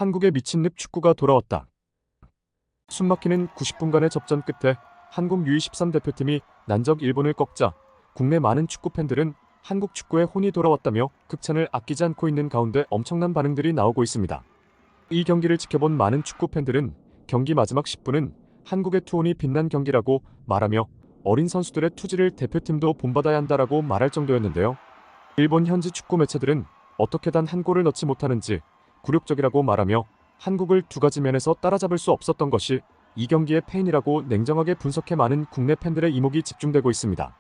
한국의 미친 늪 축구가 돌아왔다. 숨막히는 90분간의 접전 끝에 한국 U23 대표팀이 난적 일본을 꺾자 국내 많은 축구 팬들은 한국 축구의 혼이 돌아왔다며 극찬을 아끼지 않고 있는 가운데 엄청난 반응들이 나오고 있습니다. 이 경기를 지켜본 많은 축구 팬들은 경기 마지막 10분은 한국의 투혼이 빛난 경기라고 말하며 어린 선수들의 투지를 대표팀도 본받아야 한다라고 말할 정도였는데요. 일본 현지 축구 매체들은 어떻게 단 한 골을 넣지 못하는지 굴욕적이라고 말하며 한국을 두 가지 면에서 따라잡을 수 없었던 것이 이 경기의 패인이라고 냉정하게 분석해 많은 국내 팬들의 이목이 집중되고 있습니다.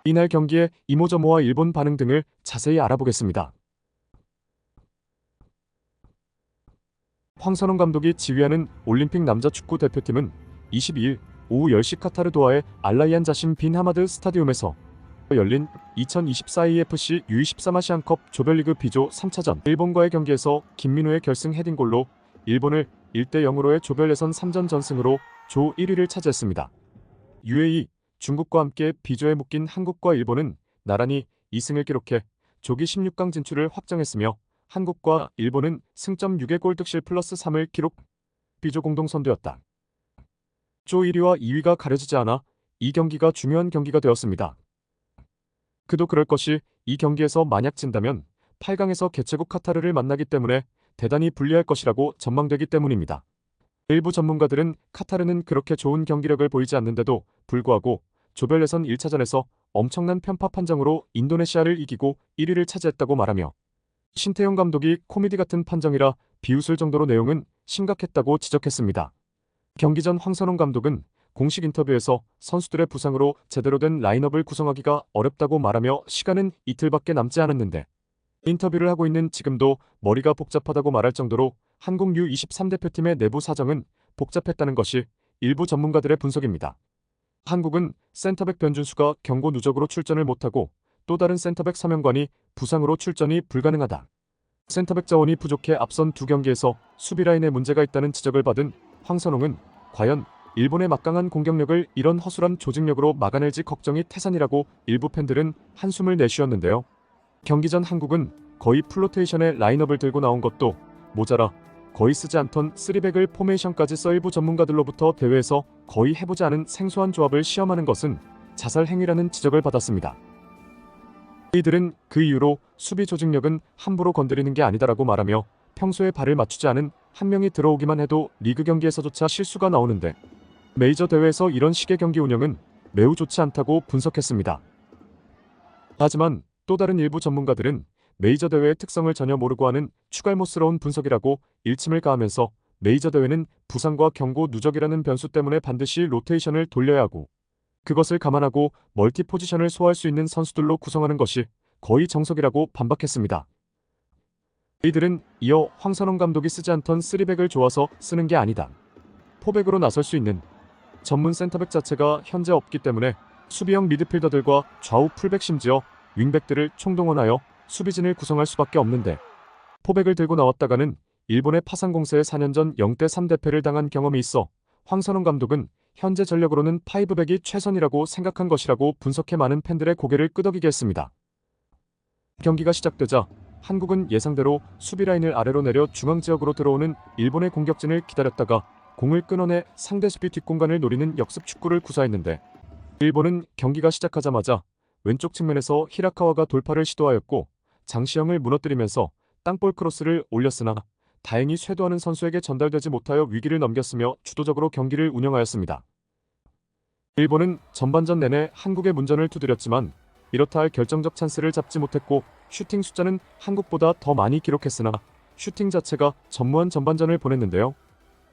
이날 경기의 이모저모와 일본 반응 등을 자세히 알아보겠습니다. 황선홍 감독이 지휘하는 올림픽 남자 축구 대표팀은 22일 오후 10시 카타르 도하의 알라이안 자심 빈 하마드 스타디움에서 열린 2024 AFC U23 아시안컵 조별리그 B조 3차전 일본과의 경기에서 김민호의 결승 헤딩골로 일본을 1대0으로의 조별 예선 3전 전승으로 조 1위를 차지했습니다. UAE, 중국과 함께 B조에 묶인 한국과 일본은 나란히 2승을 기록해 조기 16강 진출을 확정했으며 한국과 일본은 승점 6의 골득실 플러스 3을 기록. B조 공동 선두였다. 조 1위와 2위가 가려지지 않아 이 경기가 중요한 경기가 되었습니다. 그도 그럴 것이 이 경기에서 만약 진다면 8강에서 개최국 카타르를 만나기 때문에 대단히 불리할 것이라고 전망되기 때문입니다. 일부 전문가들은 카타르는 그렇게 좋은 경기력을 보이지 않는데도 불구하고 조별 예선 1차전에서 엄청난 편파 판정으로 인도네시아를 이기고 1위를 차지했다고 말하며 신태용 감독이 코미디 같은 판정이라 비웃을 정도로 내용은 심각했다고 지적했습니다. 경기 전 황선홍 감독은 공식 인터뷰에서 선수들의 부상으로 제대로 된 라인업을 구성하기가 어렵다고 말하며 시간은 이틀밖에 남지 않았는데 인터뷰를 하고 있는 지금도 머리가 복잡하다고 말할 정도로 한국 U23 대표팀의 내부 사정은 복잡했다는 것이 일부 전문가들의 분석입니다. 한국은 센터백 변준수가 경고 누적으로 출전을 못하고 또 다른 센터백 서명관이 부상으로 출전이 불가능하다. 센터백 자원이 부족해 앞선 두 경기에서 수비 라인에 문제가 있다는 지적을 받은 황선홍은 과연 일본의 막강한 공격력을 이런 허술한 조직력으로 막아낼지 걱정이 태산이라고 일부 팬들은 한숨을 내쉬었는데요. 경기 전 한국은 거의 플로테이션의 라인업을 들고 나온 것도 모자라 거의 쓰지 않던 3백을 포메이션까지 써 일부 전문가들로부터 대회에서 거의 해보지 않은 생소한 조합을 시험하는 것은 자살 행위라는 지적을 받았습니다. 이들은 그 이후로 수비 조직력은 함부로 건드리는 게 아니다라고 말하며 평소에 발을 맞추지 않은 한 명이 들어오기만 해도 리그 경기에서조차 실수가 나오는데 메이저 대회에서 이런 식의 경기 운영은 매우 좋지 않다고 분석했습니다. 하지만 또 다른 일부 전문가들은 메이저 대회의 특성을 전혀 모르고 하는 추갈못스러운 분석이라고 일침을 가하면서 메이저 대회는 부상과 경고 누적이라는 변수 때문에 반드시 로테이션을 돌려야 하고 그것을 감안하고 멀티 포지션을 소화할 수 있는 선수들로 구성하는 것이 거의 정석이라고 반박했습니다. 이들은 이어 황선홍 감독이 쓰지 않던 3백을 좋아서 쓰는 게 아니다. 포백으로 나설 수 있는 전문 센터백 자체가 현재 없기 때문에 수비형 미드필더들과 좌우 풀백 심지어 윙백들을 총동원하여 수비진을 구성할 수밖에 없는데 포백을 들고 나왔다가는 일본의 파상 공세에 4년 전 0대3 대패를 당한 경험이 있어 황선홍 감독은 현재 전력으로는 5백이 최선이라고 생각한 것이라고 분석해 많은 팬들의 고개를 끄덕이게 했습니다. 경기가 시작되자 한국은 예상대로 수비 라인을 아래로 내려 중앙 지역으로 들어오는 일본의 공격진을 기다렸다가 공을 끊어내 상대 수비 뒷공간을 노리는 역습 축구를 구사했는데 일본은 경기가 시작하자마자 왼쪽 측면에서 히라카와가 돌파를 시도하였고 장시영을 무너뜨리면서 땅볼 크로스를 올렸으나 다행히 쇄도하는 선수에게 전달되지 못하여 위기를 넘겼으며 주도적으로 경기를 운영하였습니다. 일본은 전반전 내내 한국의 문전을 두드렸지만 이렇다 할 결정적 찬스를 잡지 못했고 슈팅 숫자는 한국보다 더 많이 기록했으나 슈팅 자체가 전무한 전반전을 보냈는데요.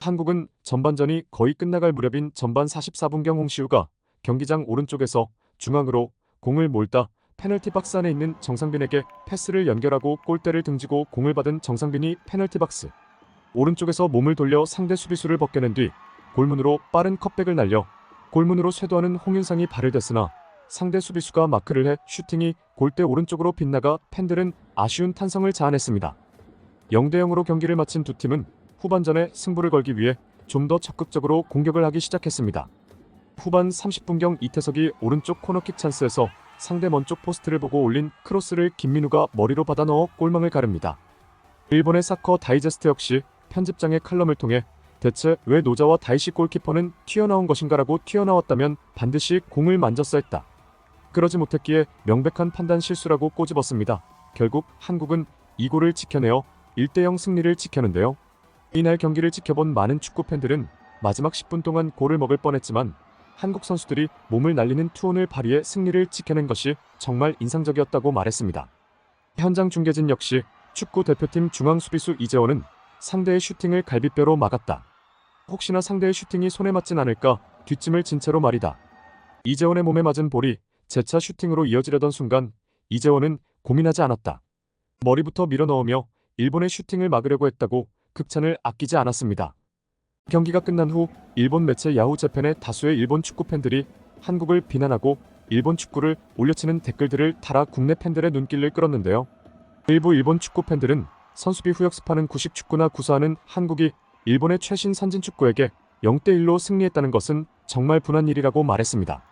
한국은 전반전이 거의 끝나갈 무렵인 전반 44분경 홍시우가 경기장 오른쪽에서 중앙으로 공을 몰다 페널티 박스 안에 있는 정상빈에게 패스를 연결하고 골대를 등지고 공을 받은 정상빈이 페널티 박스 오른쪽에서 몸을 돌려 상대 수비수를 벗겨낸 뒤 골문으로 빠른 컵백을 날려 골문으로 쇄도하는 홍윤상이 발을 댔으나 상대 수비수가 마크를 해 슈팅이 골대 오른쪽으로 빗나가 팬들은 아쉬운 탄성을 자아냈습니다. 0대0으로 경기를 마친 두 팀은 후반전에 승부를 걸기 위해 좀 더 적극적으로 공격을 하기 시작했습니다. 후반 30분경 이태석이 오른쪽 코너킥 찬스에서 상대 먼쪽 포스트를 보고 올린 크로스를 김민우가 머리로 받아 넣어 골망을 가릅니다. 일본의 사커 다이제스트 역시 편집장의 칼럼을 통해 대체 왜 노자와 다이시 골키퍼는 튀어나온 것인가라고 튀어나왔다면 반드시 공을 만졌어 했다. 그러지 못했기에 명백한 판단 실수라고 꼬집었습니다. 결국 한국은 2골을 지켜내어 1대0 승리를 지켰는데요. 이날 경기를 지켜본 많은 축구 팬들은 마지막 10분 동안 골을 먹을 뻔했지만 한국 선수들이 몸을 날리는 투혼을 발휘해 승리를 지켜낸 것이 정말 인상적이었다고 말했습니다. 현장 중계진 역시 축구 대표팀 중앙 수비수 이재원은 상대의 슈팅을 갈비뼈로 막았다. 혹시나 상대의 슈팅이 손에 맞진 않을까 뒷짐을 진 채로 말이다. 이재원의 몸에 맞은 볼이 재차 슈팅으로 이어지려던 순간 이재원은 고민하지 않았다. 머리부터 밀어넣으며 일본의 슈팅을 막으려고 했다고 극찬을 아끼지 않았습니다. 경기가 끝난 후 일본 매체 야후 재팬의 다수의 일본 축구 팬들이 한국을 비난하고 일본 축구를 올려치는 댓글들을 달아 국내 팬들의 눈길을 끌었는데요. 일부 일본 축구 팬들은 선수비 후 역습하는 구식 축구나 구사하는 한국이 일본의 최신 선진 축구에게 0대1로 승리했다는 것은 정말 분한 일이라고 말했습니다.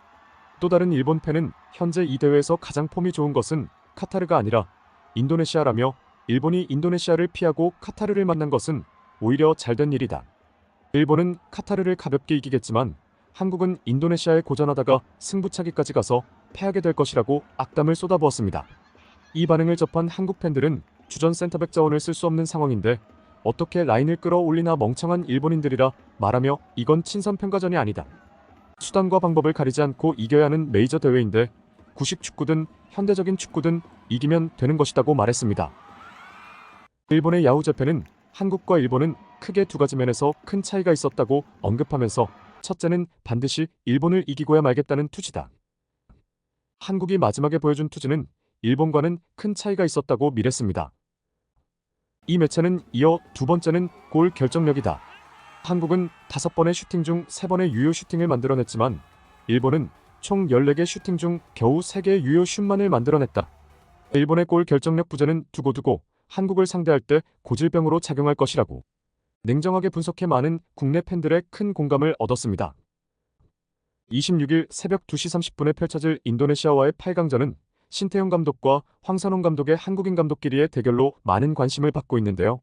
또 다른 일본 팬은 현재 이 대회에서 가장 폼이 좋은 것은 카타르가 아니라 인도네시아라며 일본이 인도네시아를 피하고 카타르를 만난 것은 오히려 잘된 일이다. 일본은 카타르를 가볍게 이기겠지만 한국은 인도네시아에 고전하다가 승부차기까지 가서 패하게 될 것이라고 악담을 쏟아부었습니다. 이 반응을 접한 한국 팬들은 주전 센터백 자원을 쓸 수 없는 상황인데 어떻게 라인을 끌어올리나 멍청한 일본인들이라 말하며 이건 친선평가전이 아니다. 수단과 방법을 가리지 않고 이겨야 하는 메이저 대회인데 구식 축구든 현대적인 축구든 이기면 되는 것이라고 말했습니다. 일본의 야후 재팬은 한국과 일본은 크게 두 가지 면에서 큰 차이가 있었다고 언급하면서 첫째는 반드시 일본을 이기고야 말겠다는 투지다. 한국이 마지막에 보여준 투지는 일본과는 큰 차이가 있었다고 밀었습니다. 이 매체는 이어 두 번째는 골 결정력이다. 한국은 5번의 슈팅 중 3번의 유효 슈팅을 만들어냈지만 일본은 총 14개 슈팅 중 겨우 3개의 유효 슛만을 만들어냈다. 일본의 골 결정력 부재는 두고 한국을 상대할 때 고질병으로 작용할 것이라고 냉정하게 분석해 많은 국내 팬들의 큰 공감을 얻었습니다. 26일 새벽 2시 30분에 펼쳐질 인도네시아와의 8강전은 신태용 감독과 황선홍 감독의 한국인 감독끼리의 대결로 많은 관심을 받고 있는데요.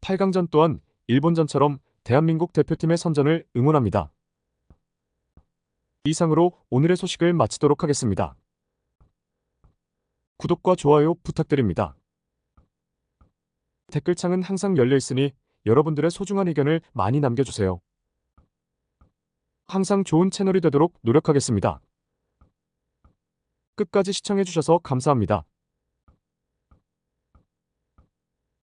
8강전 또한 일본전처럼 대한민국 대표팀의 선전을 응원합니다. 이상으로 오늘의 소식을 마치도록 하겠습니다. 구독과 좋아요 부탁드립니다. 댓글창은 항상 열려 있으니 여러분들의 소중한 의견을 많이 남겨주세요. 항상 좋은 채널이 되도록 노력하겠습니다. 끝까지 시청해주셔서 감사합니다.